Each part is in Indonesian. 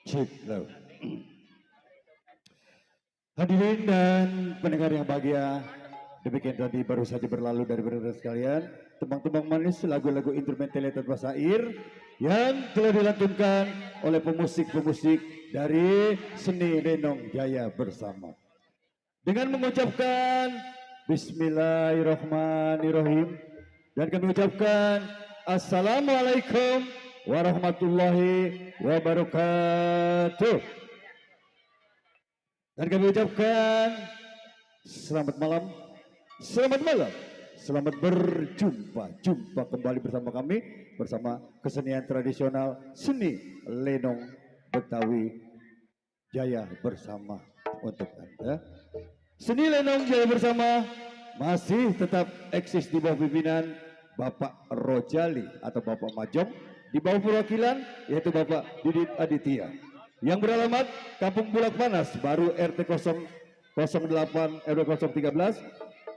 Cek, hadirin dan pendengar yang bahagia, demikian tadi baru saja berlalu dari berada sekalian tembang-tembang manis, lagu-lagu instrumental bahasa air yang telah dilantunkan oleh pemusik-pemusik dari seni Lenong Jaya Bersama. Dengan mengucapkan Bismillahirrahmanirrahim dan kami ucapkan Assalamualaikum warahmatullahi wabarakatuh. Dan kami ucapkan selamat malam, selamat berjumpa kembali bersama kami, bersama kesenian tradisional seni Lenong Betawi Jaya Bersama untuk Anda. Seni Lenong Jaya Bersama masih tetap eksis di bawah pimpinan Bapak Rojali atau Bapak Majong, di bawah perwakilan yaitu Bapak Didit Aditya, yang beralamat Kampung Bulak Panas, baru RT 008 RW 013,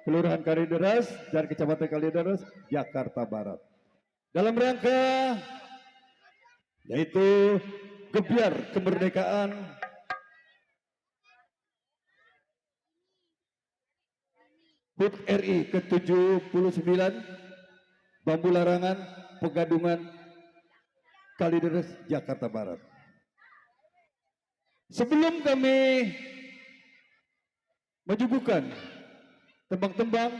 Kelurahan Kalideres dan Kecamatan Kalideres, Jakarta Barat. Dalam rangka yaitu Gebiar Kemerdekaan HUT RI ke-79, Bambu Larangan, Pegadungan, Kalideres, Jakarta Barat. Sebelum kami menyuguhkan tembang-tembang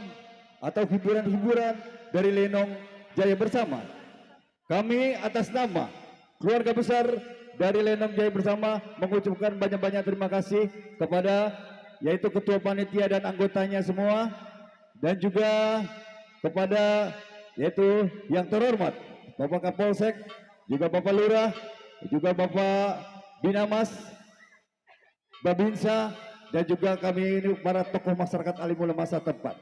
atau hiburan-hiburan dari Lenong Jaya Bersama, kami atas nama keluarga besar dari Lenong Jaya Bersama mengucapkan banyak-banyak terima kasih kepada yaitu ketua panitia dan anggotanya semua, dan juga kepada yaitu yang terhormat Bapak Kapolsek, juga Bapak Lurah, juga Bapak Binamas, Babinsa, dan juga kami ini para tokoh masyarakat alim ulama setempat.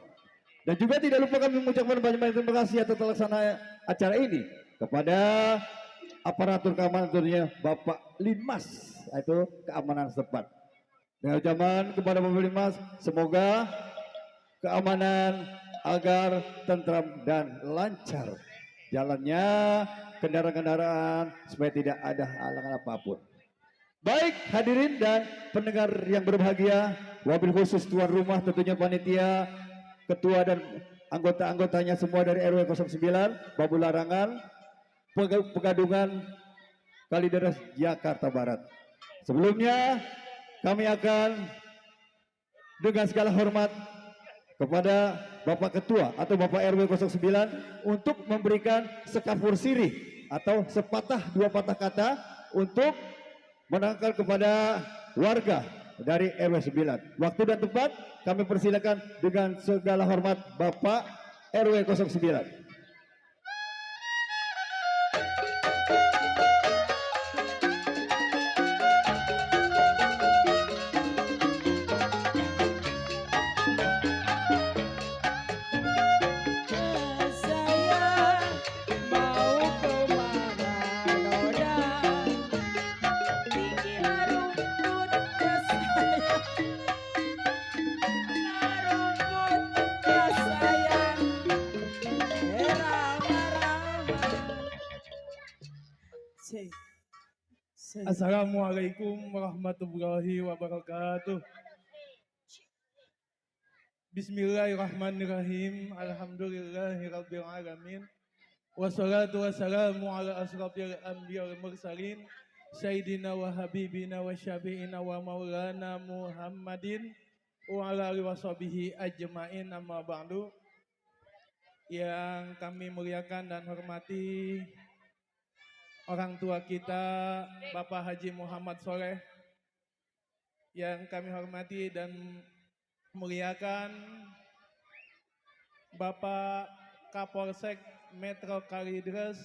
Dan juga tidak lupa kami mengucapkan banyak-banyak terima kasih atas terlaksana acara ini kepada aparatur keamanannya Bapak Limas, itu keamanan setempat. Dengan ucapan kepada Bapak Limas, semoga keamanan agar tentram dan lancar jalannya kendaraan-kendaraan supaya tidak ada halangan apapun. Baik hadirin dan pendengar yang berbahagia, wabil khusus tuan rumah tentunya panitia, ketua dan anggota-anggotanya semua dari RW 09, Babu Larangan, Pegadungan, Kalideres, Jakarta Barat. Sebelumnya kami akan dengan segala hormat kepada Bapak Ketua atau Bapak RW 09 untuk memberikan sekafur sirih atau sepatah dua patah kata untuk menangkal kepada warga dari RW 9. Waktu dan tempat kami persilakan dengan segala hormat Bapak RW 09. Assalamualaikum warahmatullahi wabarakatuh. Bismillahirrahmanirrahim. Alhamdulillahirabbil alamin. Wassalatu wassalamu ala asrofil anbiya wal mursalin sayyidina wa habibina wa syafi'ina wa maulana Muhammadin wa ala alihi washabihi ajmain, amma ba'du. Yang kami muliakan dan hormati orang tua kita Bapak Haji Muhammad Soleh, yang kami hormati dan muliakan Bapak Kapolsek Metro Kalideres,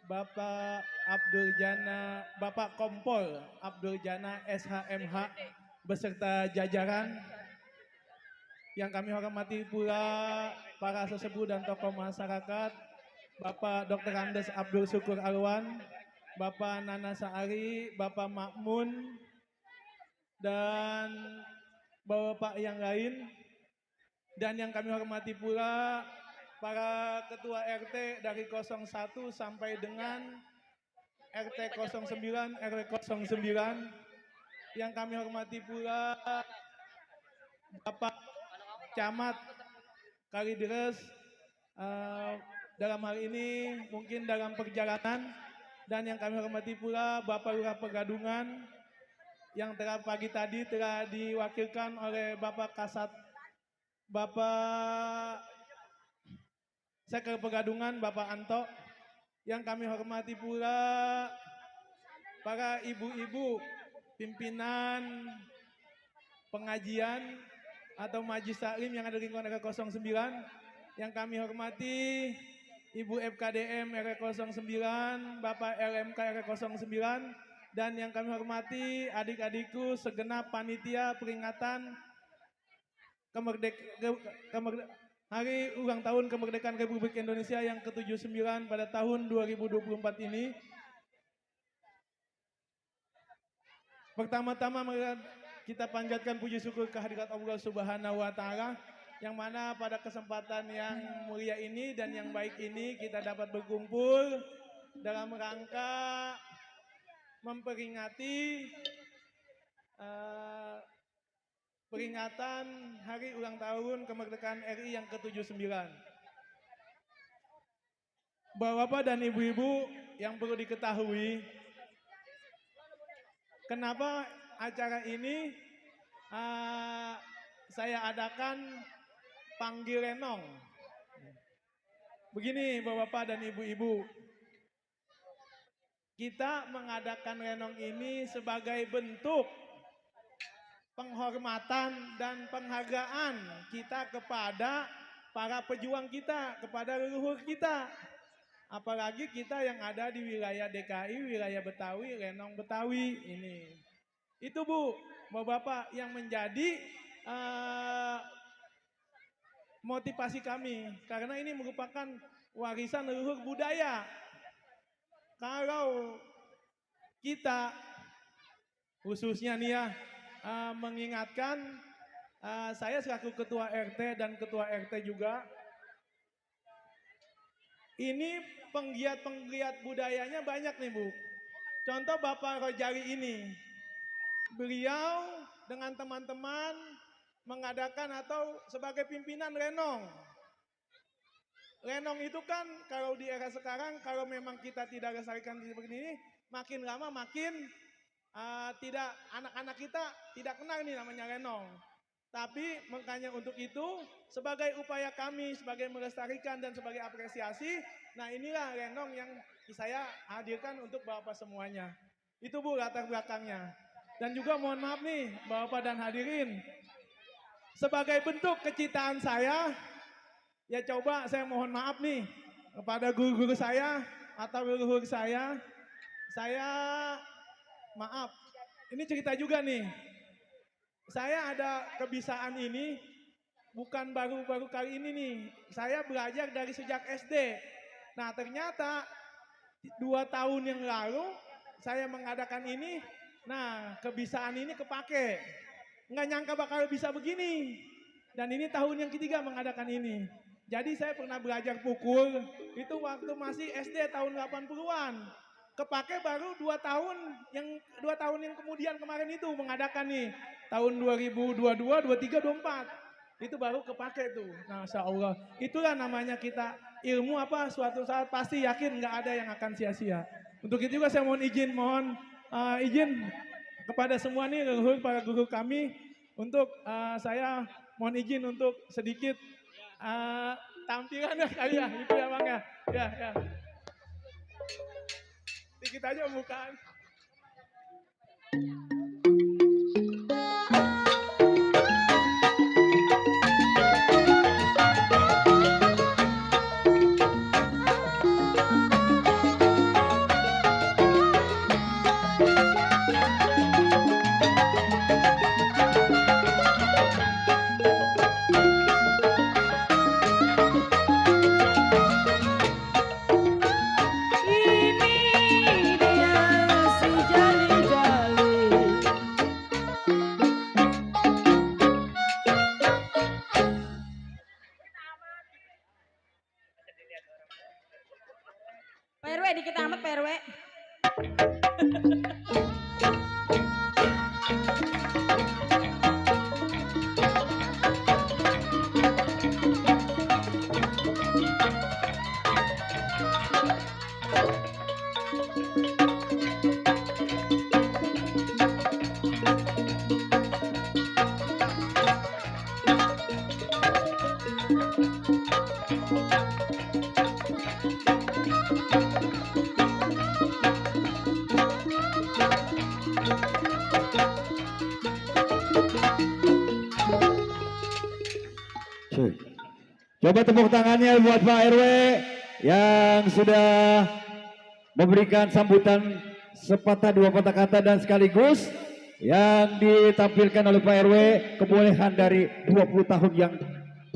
Bapak Abdul Jana, Bapak Kompol Abdul Jana SHMH beserta jajaran. Yang kami hormati pula para sesepuh dan tokoh masyarakat, Bapak Dr. Andes Abdul Syukur Alwan, Bapak Nana Saari, Bapak Makmun, dan Bapak yang lain. Dan yang kami hormati pula para ketua RT dari 01 sampai dengan RT 09, RW 09. Yang kami hormati pula Bapak Camat Kalideres, dalam hal ini mungkin dalam perjalanan. Dan yang kami hormati pula Bapak Lurah Pegadungan, yang pagi tadi telah diwakilkan oleh Bapak Kasat, Bapak Sekre Pegadungan, Bapak Anto. Yang kami hormati pula para ibu-ibu pimpinan pengajian atau majlis taklim yang ada di lingkungan RW 09. Yang kami hormati Ibu FKDM RW 09, Bapak LMK RW 09, dan yang kami hormati adik-adikku segenap panitia peringatan Hari Ulang Tahun Kemerdekaan Republik Indonesia yang ke-79 pada tahun 2024 ini. Pertama-tama kita panjatkan puji syukur kehadirat Allah Subhanahu wa Ta'ala, yang mana pada kesempatan yang mulia ini dan yang baik ini kita dapat berkumpul dalam rangka memperingati peringatan Hari Ulang Tahun Kemerdekaan RI yang ke-79. Bapak-bapak dan ibu-ibu yang perlu diketahui, kenapa acara ini saya adakan panggil renong. Begini Bapak-bapak dan Ibu-ibu, kita mengadakan renong ini sebagai bentuk penghormatan dan penghargaan kita kepada para pejuang kita, kepada leluhur kita. Apalagi kita yang ada di wilayah DKI, wilayah Betawi, Renong Betawi ini. Itu Bu, Bapak-bapak yang menjadi motivasi kami. Karena ini merupakan warisan leluhur budaya. Kalau kita khususnya nih ya, mengingatkan saya selaku ketua RT dan ketua RT juga, ini penggiat-penggiat budayanya banyak nih Bu. Contoh Bapak Rojali ini, beliau dengan teman-teman mengadakan atau sebagai pimpinan renong. Renong itu kan kalau di era sekarang, kalau memang kita tidak lestarikan seperti ini, makin lama makin tidak, anak-anak kita tidak kenal ini namanya renong. Tapi makanya untuk itu sebagai upaya kami sebagai melestarikan dan sebagai apresiasi, nah inilah renong yang saya hadirkan untuk Bapak semuanya. Itu Bu latar belakangnya. Dan juga mohon maaf nih Bapak dan hadirin, sebagai bentuk kecintaan saya, ya coba saya mohon maaf nih kepada guru-guru saya atau leluhur saya maaf, ini cerita juga nih. Saya ada kebiasaan ini bukan baru-baru kali ini nih. Saya belajar dari sejak SD. Nah ternyata 2 tahun yang lalu saya mengadakan ini. Nah kebiasaan ini kepake. Nggak nyangka bakal bisa begini. Dan ini tahun yang ketiga mengadakan ini. Jadi saya pernah belajar pukul itu waktu masih SD tahun 80-an. Kepake baru 2 tahun yang kemudian kemarin itu mengadakan nih. Tahun 2022, 23, 24. Itu baru kepake tuh. Nah, Masya Allah. Itulah namanya kita ilmu apa suatu saat pasti yakin nggak ada yang akan sia-sia. Untuk itu juga saya mohon izin kepada semua nih leluhur para guru kami untuk saya mohon izin untuk sedikit tampilan ya kali ya. Itu ya Bang ya. Ya. Dikit aja bukan. Pak RW dikit amat Pak RW. Coba tepuk tangannya buat Pak RW yang sudah memberikan sambutan sepatah dua patah kata dan sekaligus yang ditampilkan oleh Pak RW kebolehan dari 20 tahun yang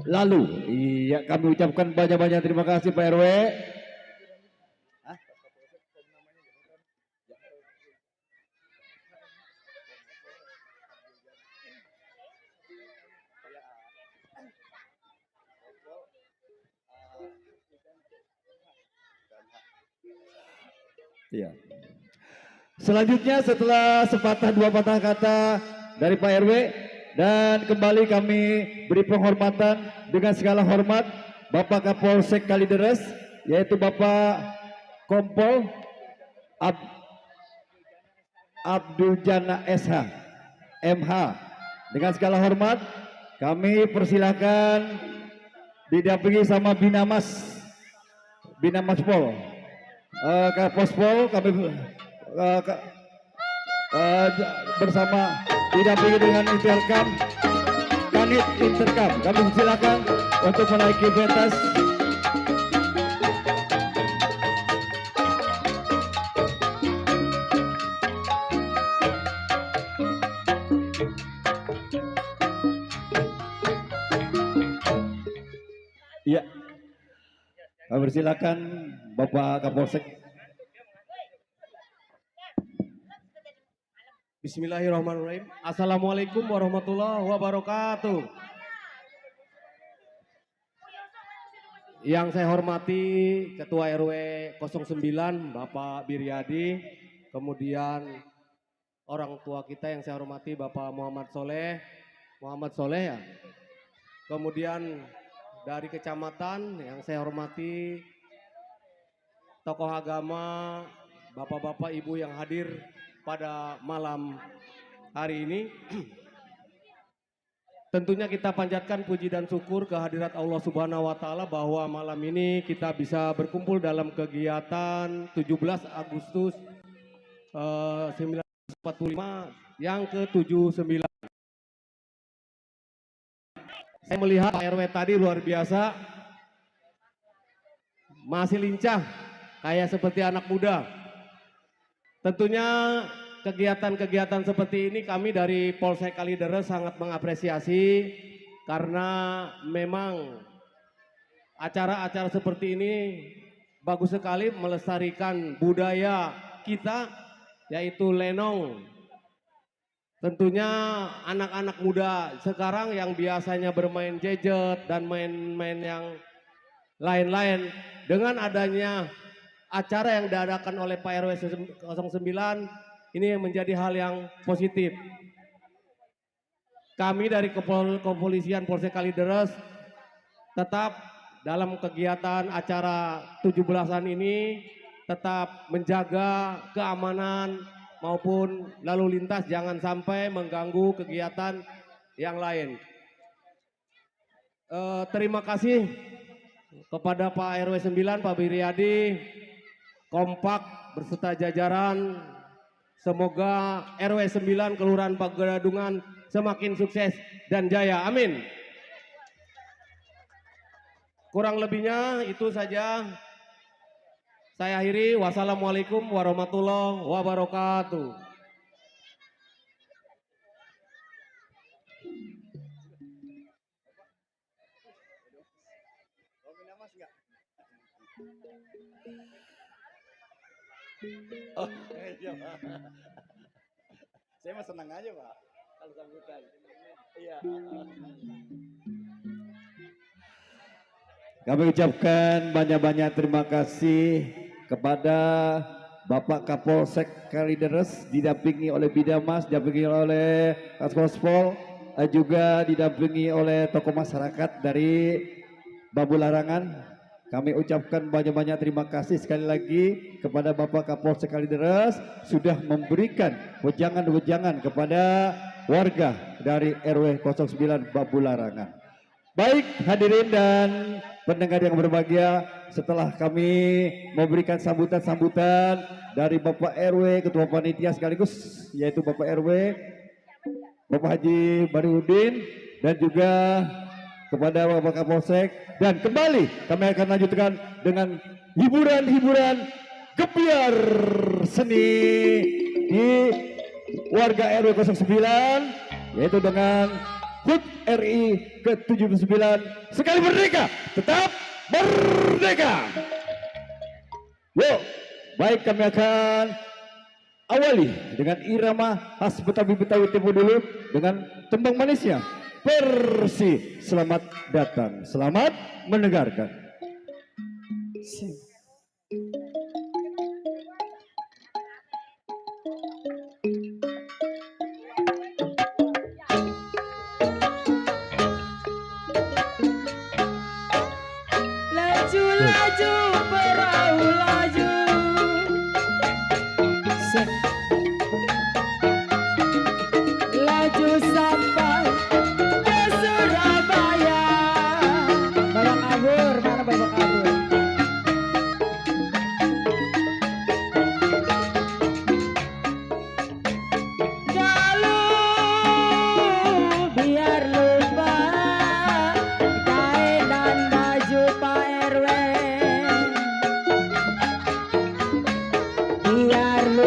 lalu. Iya, kami ucapkan banyak-banyak terima kasih Pak RW. Iya. Selanjutnya setelah sepatah dua patah kata dari Pak RW dan kembali kami beri penghormatan dengan segala hormat Bapak Kapolsek Kalideres yaitu Bapak Kompol Ab- Abdul Jana SH MH. Dengan segala hormat kami persilahkan didampingi sama Binamas Pol. Pospol kami bersama didampingi dengan Intercam Kanit Intercam. Kami persilahkan untuk menaiki pentas. Iya. Kami persilakan Bapak Kapolsek. Bismillahirrahmanirrahim. Assalamualaikum warahmatullahi wabarakatuh. Yang saya hormati Ketua RW 09 Bapak Biryadi, kemudian orang tua kita yang saya hormati Bapak Muhammad Soleh ya. Kemudian dari kecamatan yang saya hormati tokoh agama, bapak-bapak ibu yang hadir pada malam hari ini. Tentunya kita panjatkan puji dan syukur kehadirat Allah Subhanahu wa taala bahwa malam ini kita bisa berkumpul dalam kegiatan 17 Agustus 1945 yang ke-79. Saya melihat Pak RW tadi luar biasa, masih lincah, kayak seperti anak muda. Tentunya kegiatan-kegiatan seperti ini kami dari Polsek Kalideres sangat mengapresiasi karena memang acara-acara seperti ini bagus sekali melestarikan budaya kita yaitu lenong. Tentunya anak-anak muda sekarang yang biasanya bermain gadget dan main-main yang lain-lain, dengan adanya acara yang diadakan oleh Pak RW 09 ini menjadi hal yang positif. Kami dari Kepolisian Polsek Kalideres tetap dalam kegiatan acara 17-an ini tetap menjaga keamanan maupun lalu lintas, jangan sampai mengganggu kegiatan yang lain. Terima kasih kepada Pak RW 9, Pak Biryadi, kompak berserta jajaran. Semoga RW 9 Kelurahan Pagadungan semakin sukses dan jaya. Amin. Kurang lebihnya itu saja. Saya akhiri. Wassalamualaikum warahmatullahi wabarakatuh. Oh, iya, Pak. Saya mah senang aja, Pak. Kalau sambutan. Iya. Kami ucapkan banyak-banyak terima kasih kepada Bapak Kapolsek Kalideres didampingi oleh Bidamas, didampingi oleh Kaskospol, juga didampingi oleh tokoh masyarakat dari Bambu Larangan. Kami ucapkan banyak-banyak terima kasih sekali lagi kepada Bapak Kapolsek Kalideres sudah memberikan wejangan-wejangan kepada warga dari RW 09 Bambu Larangan. Baik hadirin dan pendengar yang berbahagia, setelah kami memberikan sambutan-sambutan dari Bapak RW, Ketua Panitia sekaligus yaitu Bapak RW, Bapak Haji Bariudin, dan juga kepada Bapak Kapolsek, dan kembali kami akan lanjutkan dengan hiburan-hiburan gebiar seni di warga RW 09 yaitu dengan HUT RI ke-79 sekali merdeka tetap merdeka. Yuk, baik kami akan awali dengan irama khas Betawi-Betawi tempo dulu dengan tembang manisnya Persi. Selamat datang, selamat mendengarkan. Laju laju perahu laju,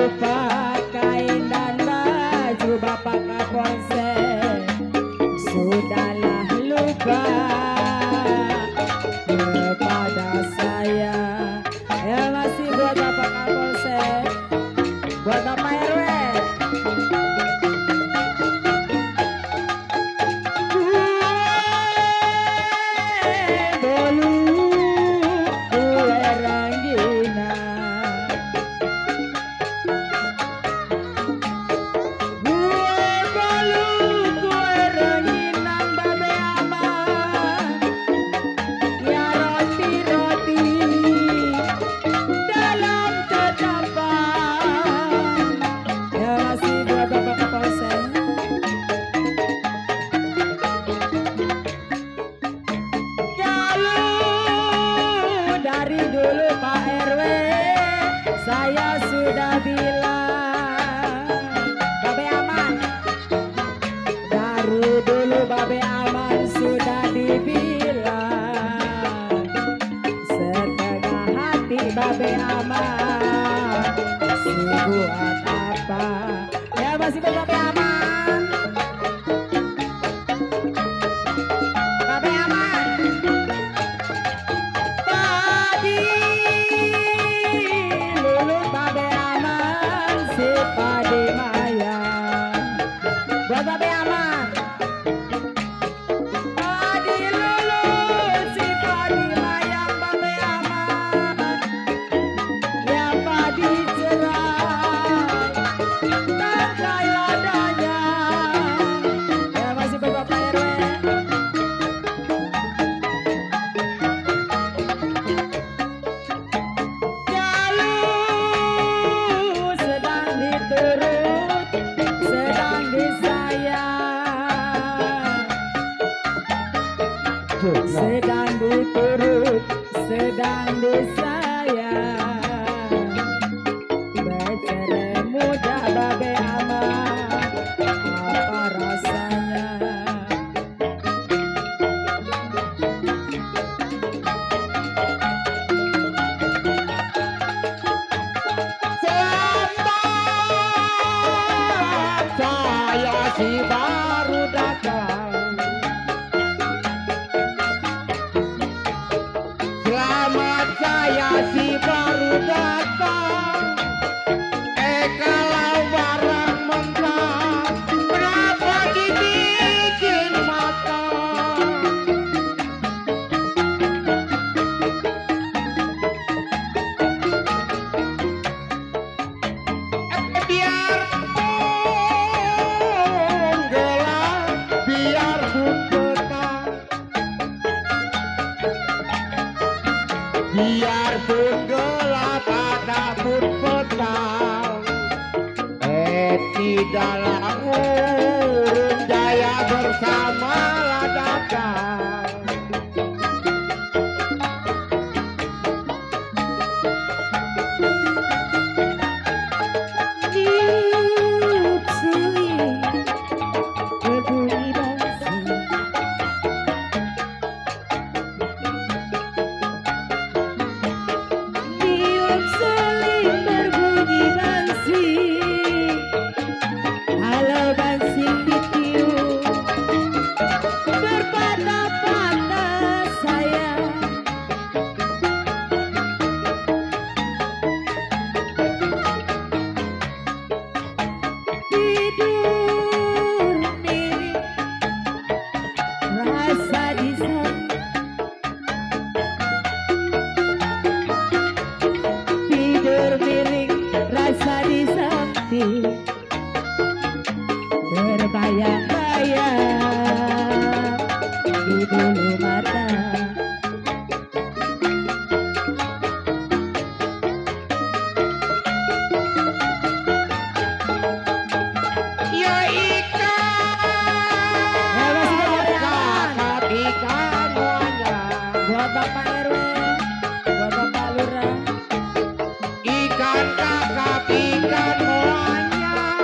lupa kain dan baju Bapak Kapolsek. Sudahlah lupa kepada saya. Ya masih buat Bapak Kapolsek, buat Bapak RW. Saya sudah bilang Babe aman. Dari dulu Babe aman sudah dibilang. Setengah hati Babe aman, buat apa? Ya masih buat Babe aman. Babe aman. Tadi Padi Maya buat Babe aman. Padi lulus si Padi Mayang Babe aman. Ya padi cerah tangkai ladanya. Ya masih buat Bapak RW. Sedang diturut, sedang disayang. Becere muda Babe aman, apa rasanya? Selamat saya si baru datang. Selamat saya si baru datang. Kalau barang mentah kenapa dibikin matang? Biarpun gelap, biarpun petang, biarpun gelap adapun petang, tidaklah urun jaya bersama ladakan. Tiup suling berbunyi bangsi, tiup suling berbunyi bangsi. Halo bangsi ditiup, berpatah-patah sayang. Tidur miring rasa tidur miring rasa di samping, terbayang-bayang di bulu mata. Ya ikan, kakap ikan muanya. Buat Bapak RW, buat Bapak Lurah. Ikan kakap ikan muanya.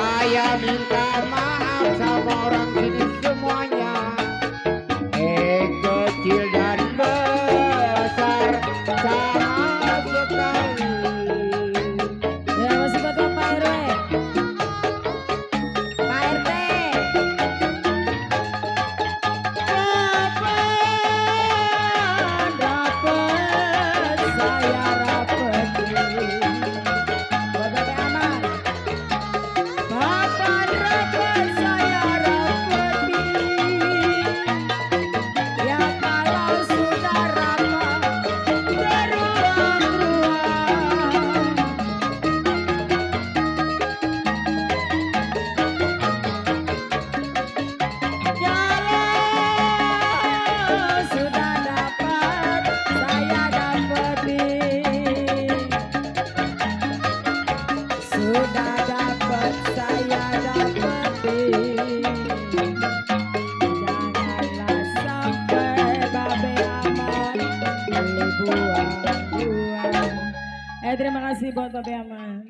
Saya minta maaf sama orang sini semuanya, kecil dan besar sama sekali. Ya masih buat Bapak RW. Pak RT. Dapat saya rapetin. Buat Bapak Aman. Bapak dapat saya rapetin. Ya kalau sudah rapat beruang-ruang. Kalau sudah dapat saya dapetin. Sudah dapat saya dapetin. Janganlah sampai babe aman dibuang-buang. Terima kasih buat babe aman.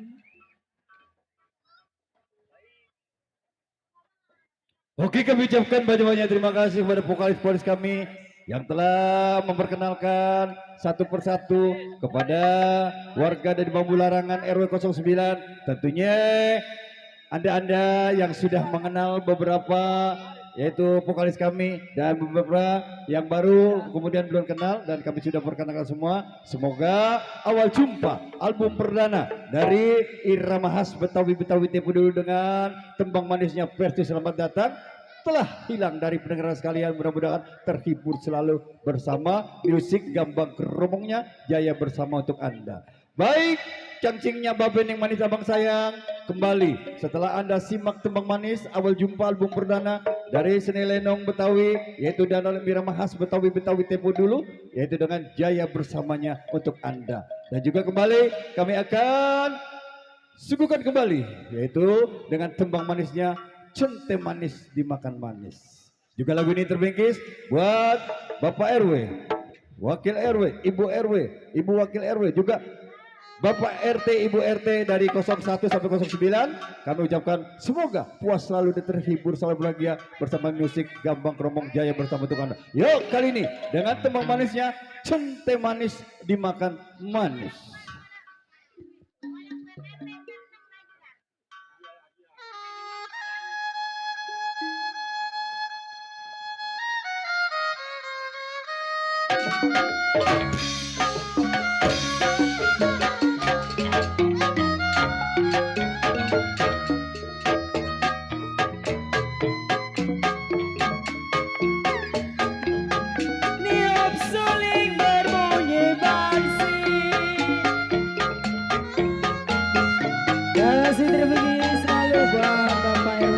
Oke, kami ucapkan banyak-banyak terima kasih kepada vokalis-vokalis kami yang telah memperkenalkan satu persatu kepada warga dari Bambu Larangan RW 09. Tentunya Anda-Anda yang sudah mengenal beberapa yaitu vokalis kami dan beberapa yang baru kemudian belum kenal dan kami sudah perkenalkan semua. Semoga awal jumpa album perdana dari Irama khas Betawi-Betawi Tempo dulu dengan tembang manisnya versi Selamat Datang telah hilang dari pendengaran sekalian. Mudah-mudahan terhibur selalu bersama musik Gambang Keromongnya Jaya bersama untuk Anda. Baik, cangcingnya Baben yang manis abang sayang kembali setelah Anda simak tembang manis awal jumpa album perdana dari seni lenong Betawi yaitu Danau Irama khas Betawi-Betawi Tempo dulu yaitu dengan Jaya bersamanya untuk Anda. Dan juga kembali kami akan suguhkan kembali yaitu dengan tembang manisnya Cente Manis Dimakan Manis. Juga lagu ini terbingkis buat Bapak RW, Wakil RW, Ibu RW, Ibu Wakil RW, juga Bapak RT, Ibu RT dari 01 sampai 09. Kami ucapkan semoga puas selalu dan terhibur selalu bahagia bersama musik Gambang Keromong Jaya bersama untuk Anda. Yuk kali ini dengan tembang manisnya Cente Manis Dimakan Manis. Niup suling berbunyi bansi. Kasih terbunyi selalu buat Bapak RW.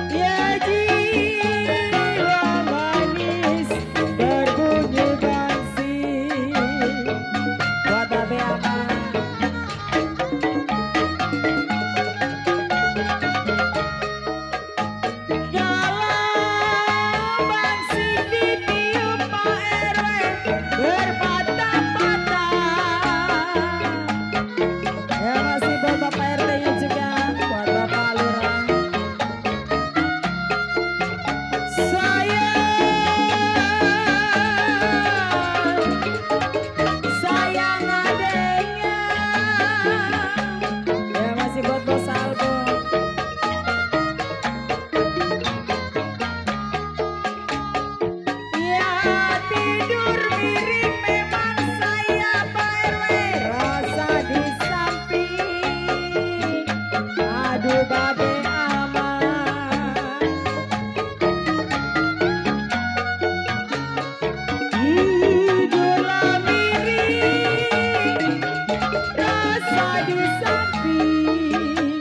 Ya jiwa manis berbunyi bansi. Buat Babe Aman. Kalau bangsi ditiup Pak RW berpatah-patah. Ya masih buat Bapak RT-nya juga, buat Bapak Lurah. Sayang adenya. Ya masih buat Bos Albo. Ya tidur miring memang saya Pak RW. Rasa di samping. Aduh babe aman. Tidurlah miring. Rasa di samping.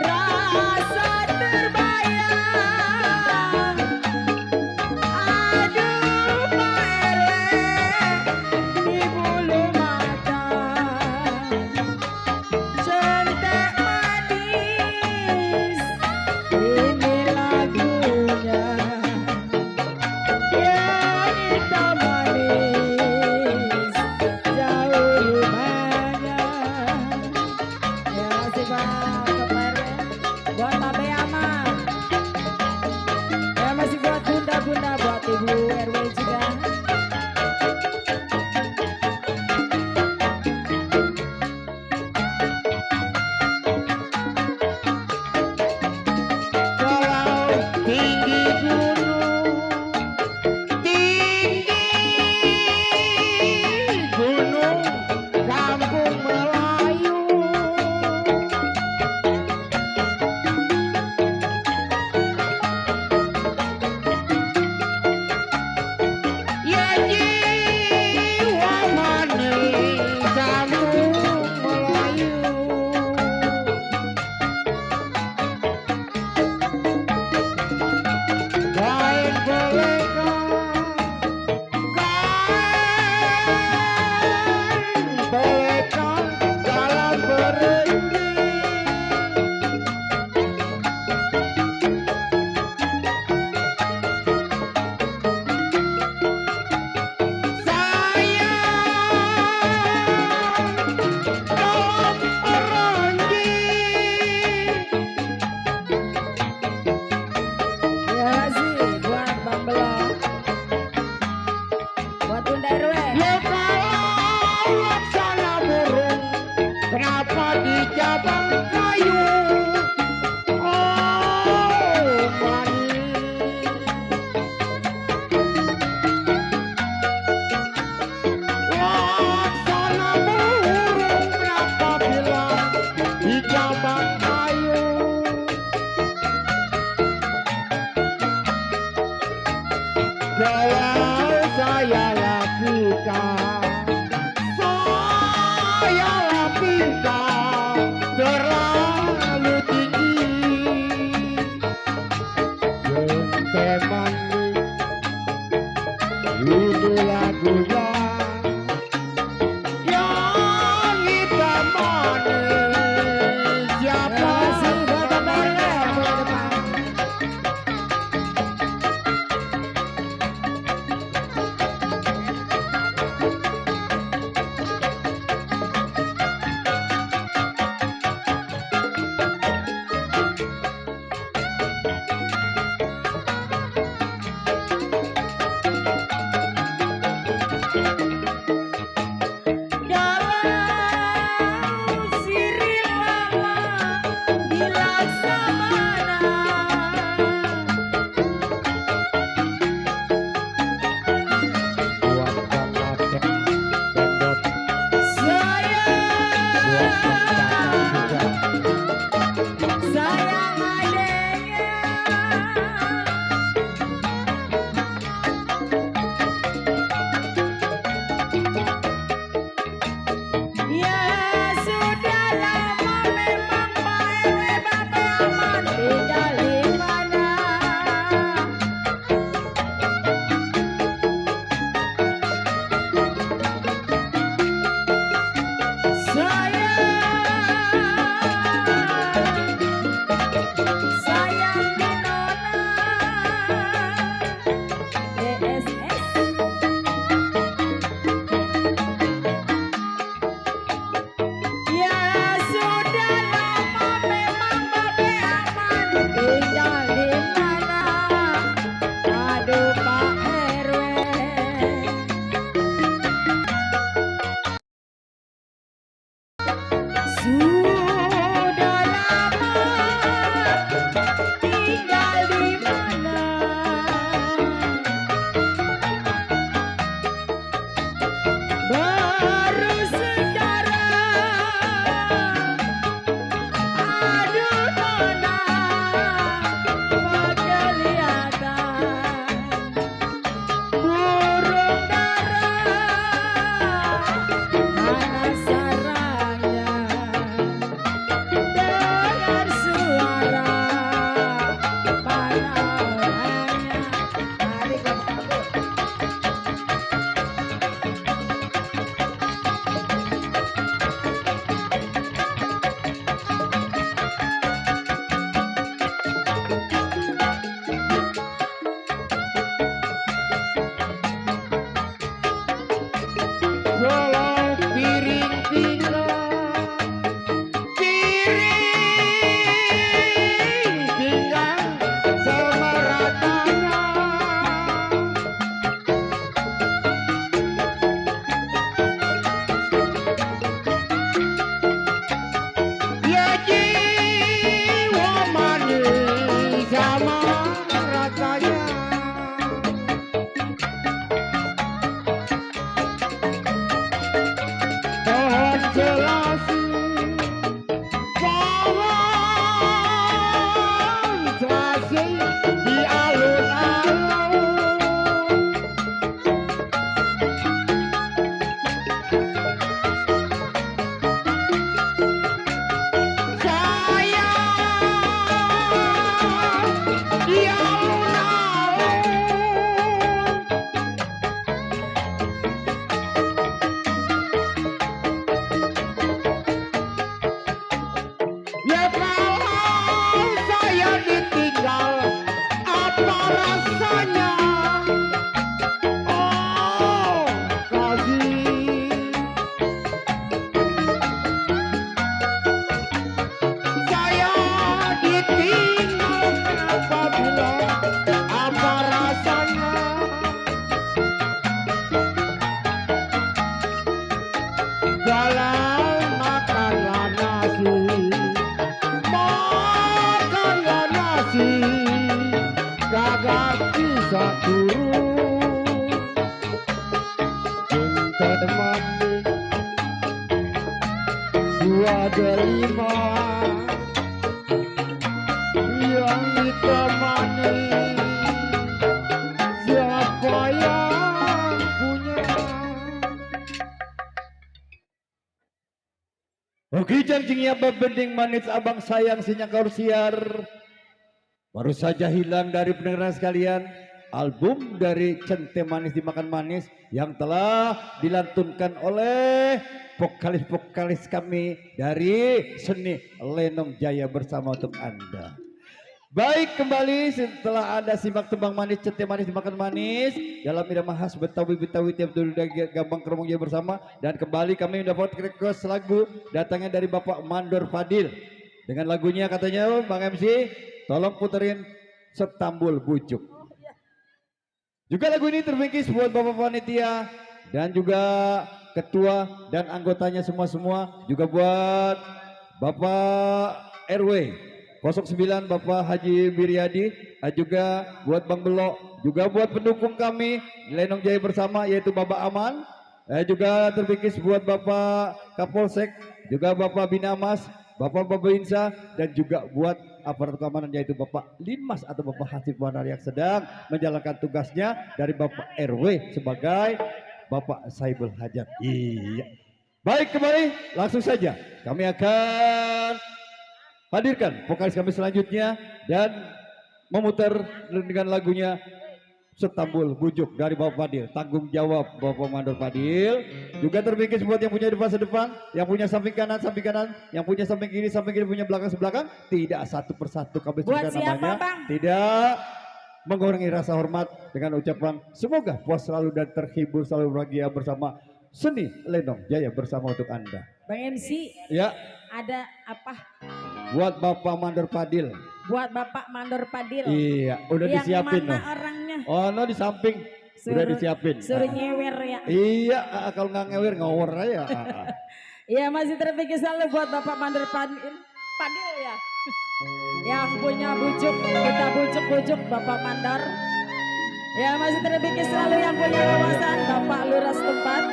Rasa terbayang. Aduh Pak RW di bulu mata. Centek manis ini lagunya. Ya hitam manis mana saya lampikan terlalu tinggi. Teman ini lagunya yang hitam manis. Siapa sih dalam sirih lama di laksamana. buat Bang Adek Bendot, Sayang, buat Bang Caca juga. sayang adanya. Ya sudah lama memang Pak RW Babe Aman tinggal di mana. Sayang di nona DSS. Ya sudah lama memang Babe Aman tinggal di mana. Aduh Pak RW. Sudah lama tinggal di mana. Baru sekarang, aduh nona, kelihatan burung dara, mana sarangnya dengar suara panauannya. Mari kita Kalau piring tinggal, piring tinggal semeratanya. Ya jiwa manis sama rasanya. Pohon selasi, pohon selasi di alun-alun. Sayang di alun-alun. Ya kalau saya ditinggal, apa rasanya? Oh kasih, saya ditinggal kenapa bilang apa rasanya? Kalau makanlah nasi, makanlah nasi, kagak bisa turun. Teman dua delima yang ditemani, siapa yang punya? Oke janjinya bebening manis abang sayang sinyakor siar. Baru saja hilang dari pendengaran sekalian album dari Cente Manis Dimakan Manis yang telah dilantunkan oleh vokalis-vokalis kami dari Seni Lenong Jaya bersama untuk Anda. Baik, kembali setelah Anda simak tembang manis Cente Manis Dimakan Manis dalam irama khas Betawi-Betawi tiap dulu Gambang Keromong Jaya bersama, dan kembali kami mendapat request lagu datangnya dari Bapak Mandor Fadil dengan lagunya katanya Bang MC tolong puterin Setambul Bujuk. Juga lagu ini terbingkis buat Bapak Panitia dan juga ketua dan anggotanya semua, juga buat Bapak RW 09 Bapak Haji Biryadi, juga buat Bang Belok, juga buat pendukung kami Lenong Jaya bersama yaitu Bapak Aman, juga terbingkis buat Bapak Kapolsek, juga Bapak Binamas, Bapak Babinsa, dan juga buat aparat keamanan yaitu Bapak Linmas atau Bapak Hasib Wanar yang sedang menjalankan tugasnya dari Bapak RW sebagai Bapak Saibul Hajat. Iya. Baik, kembali langsung saja kami akan hadirkan vokalis kami selanjutnya dan memutar dengan lagunya Setambul Bujuk dari Bapak Fadil. Tanggung jawab Bapak Mandor Fadil. Juga terbingkis buat yang punya di fase depan, yang punya samping kanan, yang punya samping kiri, punya belakang. Tidak satu persatu kami sebutkan namanya. Bang? Tidak mengurangi rasa hormat dengan ucapan semoga puas selalu dan terhibur selalu bahagia bersama Seni Lenong Jaya bersama untuk Anda. Bang MC, Ya, ada apa? buat Bapak Mandor Fadil. Buat Bapak Mandor Padil. Iya, udah Yang disiapin mana loh. orangnya? Oh, no di samping. Udah disiapin. Suruh nyewer ya. Iya, kalau nggak ngewer ngawur aja. Iya, masih terpikir selalu buat Bapak Mandor Padil ya. Yang punya bujuk, kita bujuk-bujuk Bapak Mandor. Ya, masih terpikir selalu yang punya wawasan Bapak Lurah setempat.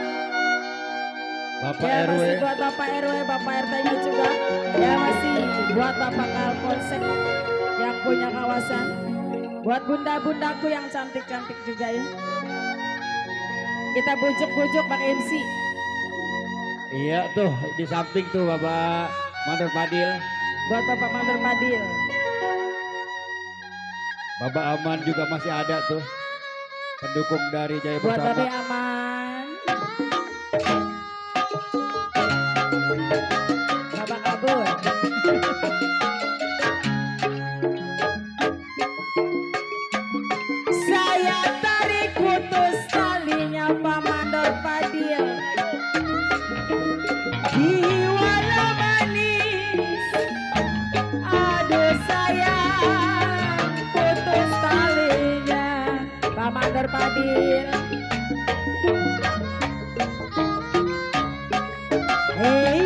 Bapak Ya, RW. masih buat Bapak RW, Bapak RT-nya juga. Ya, masih buat Bapak Kapolsek yang punya kawasan. Buat bunda-bundaku yang cantik-cantik juga ya. Kita bujuk-bujuk Bang MC. Iya tuh di samping tuh Bapak Mandor Fadil. Buat Bapak Mandor Padil. Bapak Aman juga masih ada tuh. Pendukung dari Jaya Buat Bersama. Babe Aman. Bapak kabur. Saya tarik putus talinya Pak Mandor Fadil. Jiwa lo manis, aduh sayang, putus talinya Pak Mandor Fadil. Hey,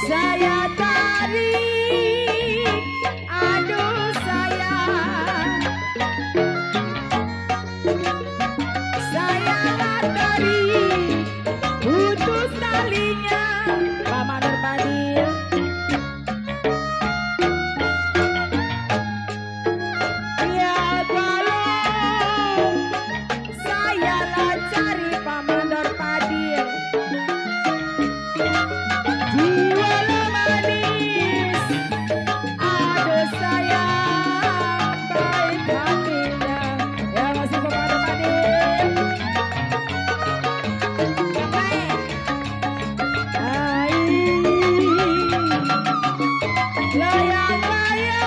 saya tarik, aduh sayang, saya tarik, putus talinya Pak Mandor Fadil. Ya kalau saya lah cari Pak Mandor Fadil. Jiwa lo manis, aduh sayang, baik hatinya. Ya masih Pak Mandor Fadil. Yang lain. Hai, layang-layang,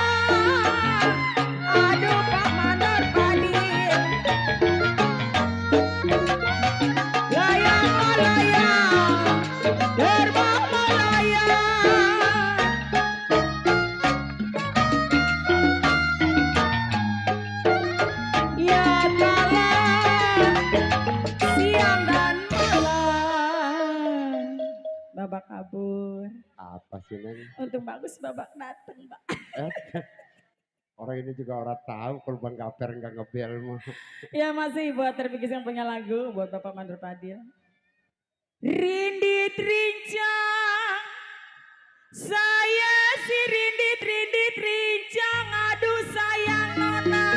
aduh Pak Mandor Fadil. Layang-layang, terbang melayang. Ya malam, siang dan malam. Babak kabur. Apa sih Neng? Untung bagus babak dateng, Pak. Orang ini juga orang tahu korban kaper nggak ngebel mah. Ya masih buat terpikir yang punya lagu buat Bapak Mandor Fadil. Rindit rincang, saya si rindit rincang, aduh sayang nona.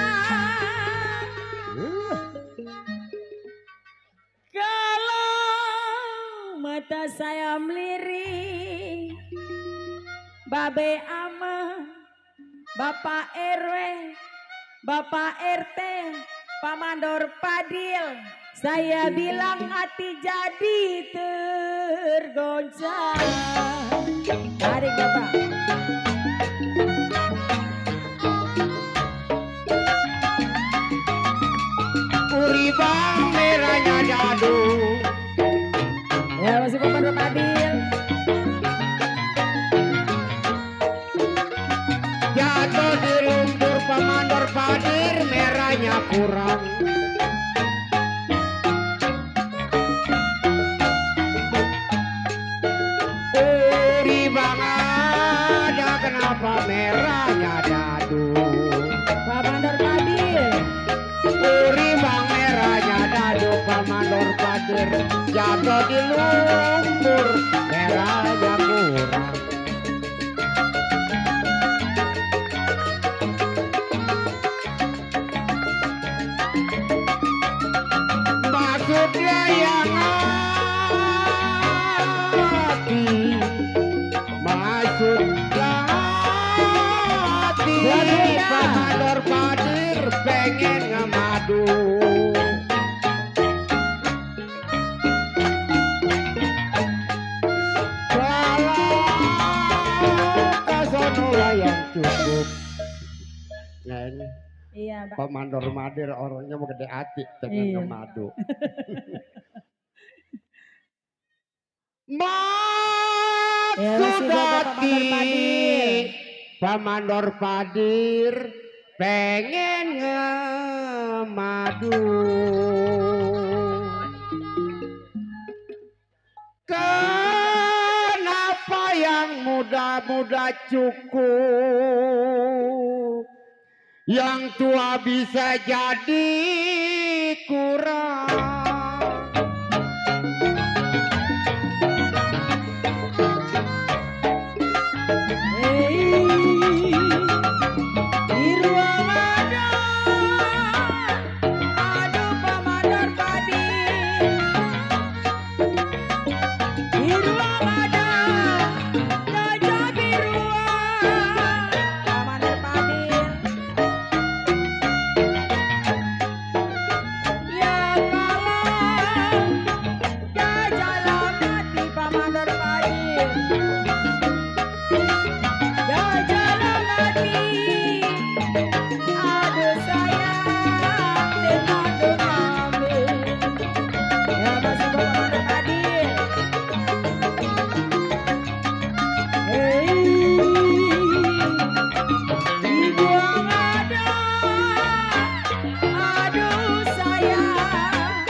Kalau mata saya melirik, Babe Ama, Bapak RW, Bapak RT, Pak Mandor Padil, saya bilang hati jadi tergoncang. Tarik Bapak. Uribang merahnya dadu. Ya masih Pak Mandor Padil. Jatuh di lumpur Pak Mandor Padir, merahnya kurang. Uribang ada kenapa merahnya dadu. Pak Mandor Padil. Uribang merahnya dadu Pak Mandor Padir, jatuh di lumpur merahnya kurang. Maksudnya yang hati, maksudnya hati, Pak Mandor Padir pengen ngemadu. Kasono yang cukup. Nah ini Iya Pak. Pak Mandor Madir orangnya mau gede hati pengen Iya. ngemadu. Ya, masih Bapak Maksudati Mandor Padir. Pak Mandor Padir pengen ngemadu. Kenapa yang muda-muda cukup, yang tua bisa jadi kurang. Di ruang ada, aduh Pak Mandor Padir. Di ruang ada, gajah biruan, Pak Mandor Padir. Ya kalau gajah mati Pak Mandor Padir. Gajah mati, aduh sayang dengan kami. Ya masih Bapak Mandor Padir. Dibuang ada, aduh sayang.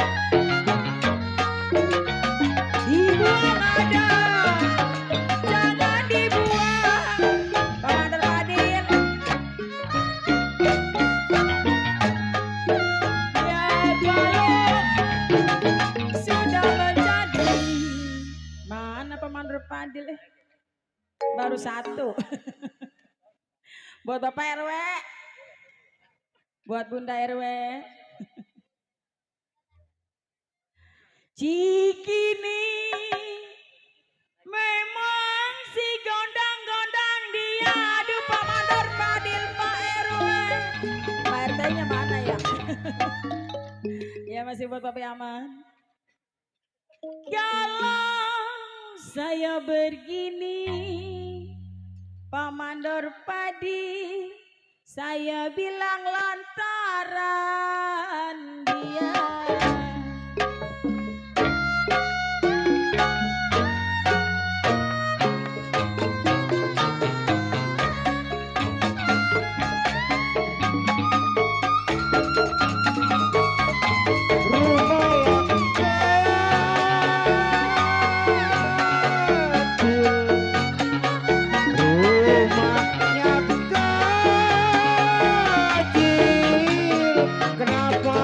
Dibuang ada, jangan dibuang, Pak Mandor Padir. Ya kalau sudah menjadi, mana Pak Mandor Padil baru satu. Buat Bapak RW, buat Bunda RW. Cikini memang si gondang-gondang dia, aduh Pak Mandor Padil Pak RW. Pak RT-nya mana ya? Ya masih buat Bapak Aman. Kalau saya begini, Pak Mandor Padil, saya bilang lantaran dia. Rumahnya kecil, kenapa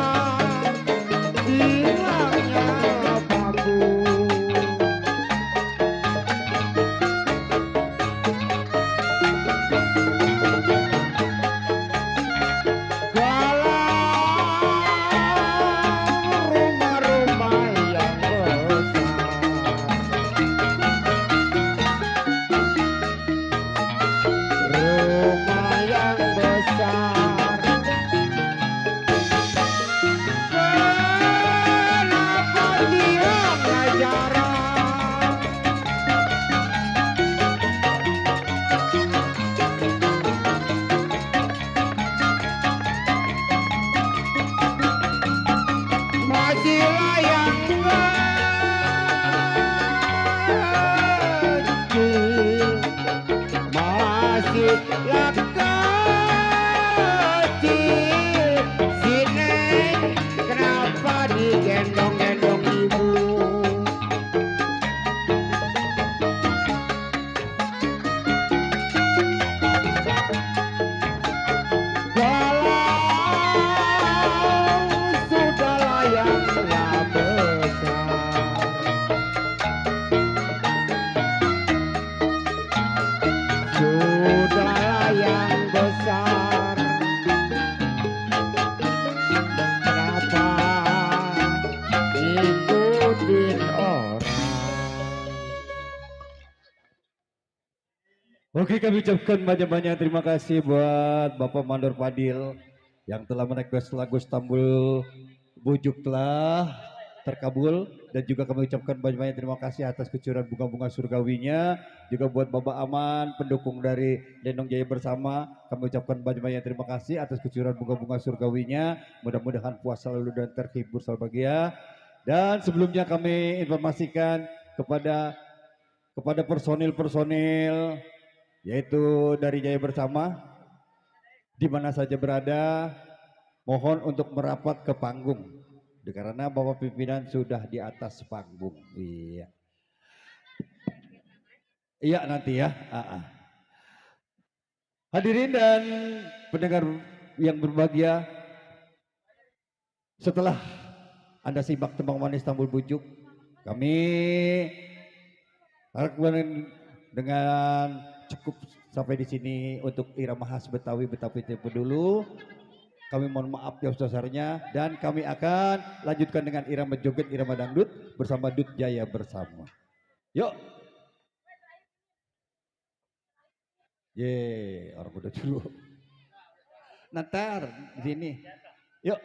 layang kecil masih kecil si Neng kenapa digendong-gendong ibu. Walau sudah layangnya besar, sudah layang besar, kenapa ikutin orang? Oke, kami ucapkan banyak-banyak terima kasih buat Bapak Mandor Fadil yang telah merequest lagu Istanbul Bujuk telah terkabul, dan juga kami ucapkan banyak-banyak terima kasih atas kucuran bunga-bunga surgawinya. Juga buat Bapak Aman, pendukung dari Lenong Jaya Bersama, kami ucapkan banyak-banyak terima kasih atas kucuran bunga-bunga surgawinya. Mudah-mudahan puas selalu dan terhibur selalu bahagia. Dan sebelumnya kami informasikan kepada personil yaitu dari Jaya Bersama di mana saja berada, mohon untuk merapat ke panggung karena Bapak pimpinan sudah di atas panggung. Iya. Iya nanti ya. Hadirin dan pendengar yang berbahagia, setelah Anda simak tembang manis Istanbul Bujuk, kami dengan cukup sampai di sini untuk irama khas Betawi Tempo dulu. Kami mohon maaf yang sebesarnya, dan kami akan lanjutkan dengan irama joget, irama dangdut bersama Dut Jaya Bersama. Yuk. Ye, orang udah dulu. Nantar di sini. Yuk.